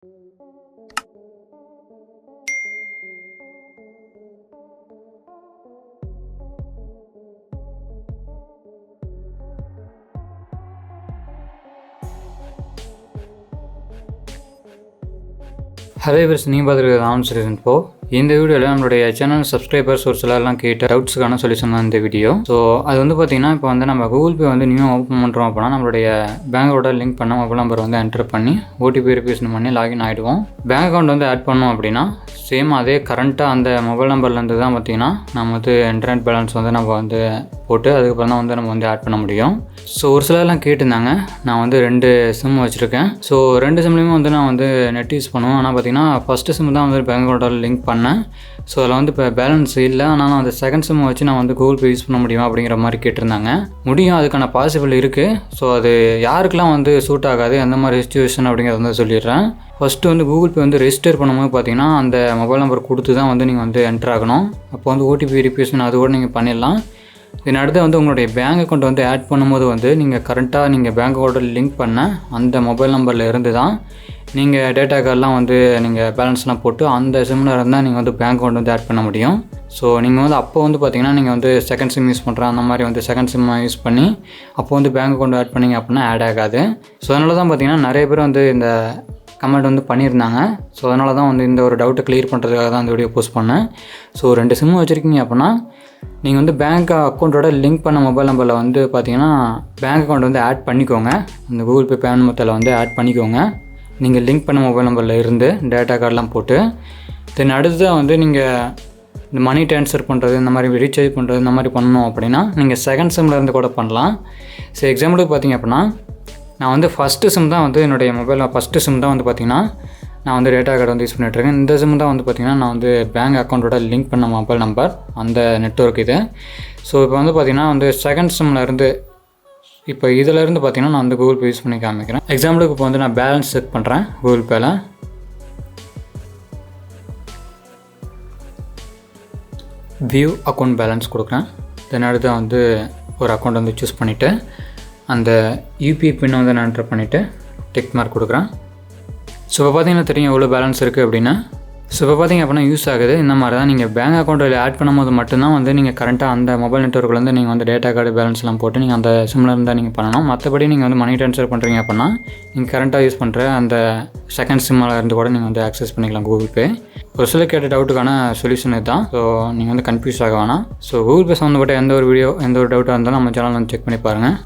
Hello viewers, நீங்கள் பார்த்துருக்க answer இப்போ இந்த வீடியோவில் நம்மளுடைய சேனல் சப்ஸ்கிரைபர்ஸ் ஒரு சிலர்லாம் கேட்ட டவுட்ஸுக்கான சொல்யூஷன் தான் இந்த வீடியோ. ஸோ அது வந்து பார்த்திங்கன்னா, இப்போ வந்து நம்ம கூகுள் பே வந்து நியூ ஓப்பன் பண்ணுறோம் அப்படின்னா நம்மளுடைய பேங்கோட லிங்க் பண்ண மொபைல் நம்பர் வந்து என்டர் பண்ணி ஓடிபி வெரிஃபிகேஷன் பண்ணி லாகின் ஆகிடுவோம். பேங்க் அக்கௌண்ட் வந்து ஆட் பண்ணோம் அப்படின்னா சேம் அதே கரண்ட்டாக அந்த மொபைல் நம்பர்லேருந்து தான் பார்த்திங்கன்னா நம்ம வந்து இன்டர்நெட் பேலன்ஸ் வந்து நம்ம வந்து போட்டு அதுக்கப்புறம் தான் வந்து நம்ம வந்து ஆட் பண்ண முடியும். ஸோ ஒரு சிலர்லாம் கேட்டிருந்தாங்க, நான் வந்து 2 சிம் வச்சுருக்கேன். ஸோ 2 சிம்லேயுமே வந்து நான் வந்து நெட் யூஸ் பண்ணுவேன். ஆனால் பார்த்திங்கன்னா ஃபஸ்ட்டு சிம் தான் வந்து பேங்க் அக்கௌண்ட்டோட லிங்க் பண்ணேன். ஸோ அதில் வந்து இப்போ பேலன்ஸ் இல்லை. ஆனால் அந்த செகண்ட் சிம் வச்சு நான் வந்து கூகுள் பே யூஸ் பண்ண முடியுமா அப்படிங்கிற மாதிரி கேட்டிருந்தாங்க. முடியும், அதுக்கான பாசிபிள் இருக்குது. ஸோ அது யாருக்கெல்லாம் வந்து சூட் ஆகாது, அந்த மாதிரி சிச்சுவேஷன் அப்படிங்கிறத வந்து சொல்லிடுறேன். ஃபஸ்ட்டு வந்து கூகுள் பே வந்து ரெஜிஸ்டர் பண்ணும்போது பார்த்திங்கன்னா அந்த மொபைல் நம்பர் கொடுத்து தான் வந்து நீங்கள் வந்து என்டர் ஆகணும். அப்போ வந்து ஓடிபி வெரிஃபிகேஷன் அது கூட நீங்கள் பண்ணிடலாம். இதன் அடுத்து வந்து உங்களுடைய பேங்க் அக்கௌண்ட் வந்து ஆட் பண்ணும்போது வந்து நீங்கள் கரெக்டாக நீங்கள் பேங்க் அக்கௌண்ட்டை லிங்க் பண்ண அந்த மொபைல் நம்பரில் இருந்து தான் நீங்கள் டேட்டா கார்டெலாம் வந்து நீங்கள் பேலன்ஸ்லாம் போட்டு அந்த சிம்மில் இருந்தால் நீங்கள் வந்து பேங்க் அக்கௌண்ட் வந்து ஆட் பண்ண முடியும். ஸோ நீங்கள் வந்து அப்போ வந்து பார்த்திங்கன்னா நீங்கள் வந்து செகண்ட் சிம் யூஸ் பண்ணுறேன் அந்த மாதிரி வந்து செகண்ட் சிம்மை யூஸ் பண்ணி அப்போ வந்து பேங்க் அக்கௌண்ட் ஆட் பண்ணிங்க அப்படின்னா ஆட் ஆகாது. ஸோ அதனால தான் பார்த்திங்கன்னா நிறைய பேர் வந்து இந்த கமெண்ட் வந்து பண்ணியிருந்தாங்க. ஸோ அதனால தான் வந்து இந்த ஒரு டவுட்டை கிளியர் பண்ணுறதுக்காக தான் இந்த வீடியோ போஸ்ட் பண்ணேன். ஸோ 2 சிம் வச்சுருக்கீங்க அப்படின்னா நீங்கள் வந்து பேங்க் அக்கௌண்ட்டோட லிங்க் பண்ண மொபைல் நம்பரில் வந்து பார்த்திங்கன்னா பேங்க் அக்கௌண்ட் வந்து ஆட் பண்ணிக்கோங்க. இந்த கூகுள் பே பேமெண்ட் மெத்தடில் வந்து ஆட் பண்ணிக்கோங்க. நீங்கள் லிங்க் பண்ண மொபைல் நம்பரில் இருந்து டேட்டா கார்டெலாம் போட்டு தென் அடுத்ததாக வந்து நீங்கள் இந்த மணி ட்ரான்ஸ்ஃபர் பண்ணுறது, இந்த மாதிரி ரீசார்ஜ் பண்ணுறது, இந்த மாதிரி பண்ணணும் அப்படின்னா நீங்கள் செகண்ட் சிம்மில் இருந்து கூட பண்ணலாம். ஸோ எக்ஸாம்பிளுக்கு பார்த்திங்க அப்படின்னா நான் வந்து ஃபஸ்ட்டு சிம் தான் வந்து என்னுடைய மொபைலில் ஃபஸ்ட்டு சிம் தான் வந்து பார்த்திங்கன்னா நான் வந்து டேட்டா கார்டு வந்து யூஸ் பண்ணிகிட்ருக்கேன். இந்த சிம் தான் வந்து பார்த்திங்கன்னா நான் வந்து பேங்க் அக்கௌண்ட்டோட லிங்க் பண்ண மொபைல் நம்பர் அந்த நெட்வொர்க் இது. ஸோ இப்போ வந்து பார்த்திங்கன்னா வந்து செகண்ட் சிம்மில் இருந்து இப்போ இதிலேருந்து பார்த்திங்கன்னா நான் வந்து கூகுள் பே யூஸ் பண்ணி காமிக்கிறேன். எக்ஸாம்பிளுக்கு இப்போ வந்து நான் பேலன்ஸ் செக் பண்ணுறேன். கூகுள் பேயில் வியூ அக்கௌண்ட் பேலன்ஸ் கொடுக்குறேன். தென் அடுத்து வந்து ஒரு அக்கௌண்ட் வந்து சூஸ் பண்ணிவிட்டு அந்த யூபிஐ பின்னை வந்து நான் என்டர் பண்ணிவிட்டு டிக் மார்க் கொடுக்குறேன். ஸோ இப்போ பார்த்திங்கன்னா தெரியும் எவ்வளோ பேலன்ஸ் இருக்குது அப்படின்னு. ஸோ இப்போ பார்த்திங்க அப்படின்னா யூஸ் ஆகுது. இந்த மாதிரி தான் நீங்கள் பேங்க் அக்கௌண்ட்டில் ஆட் பண்ணும்போது மட்டும்தான் வந்து நீங்கள் கரெக்டாக அந்த மொபைல் நெட்வொர்க்லேருந்து நீங்கள் வந்து டேட்டா கார்டு பேலன்ஸ்லாம் போட்டு நீங்கள் அந்த சிம்மில் இருந்தால் நீங்கள் பண்ணணும். மற்றபடி நீங்கள் வந்து மணி ட்ரான்ஸ்ஃபர் பண்ணுறீங்க அப்படின்னா நீங்கள் கரெக்டாக யூஸ் பண்ணுற அந்த செகண்ட் சிம்மில் இருந்து கூட நீங்கள் வந்து ஆக்சஸ் பண்ணிக்கலாம் கூகுள் பே. ஒரு சில கேட்ட டவுட்டுக்கான சொல்யூஷன் இதுதான். ஸோ நீங்கள் வந்து கன்ஃபியூஸ் ஆக வேணாம். ஸோ கூகுள் பே சம்மந்தப்பட்ட எந்த ஒரு வீடியோ எந்த ஒரு டவுட்டாக இருந்தாலும் நம்ம சேனல் வந்து செக் பண்ணி பாருங்கள்.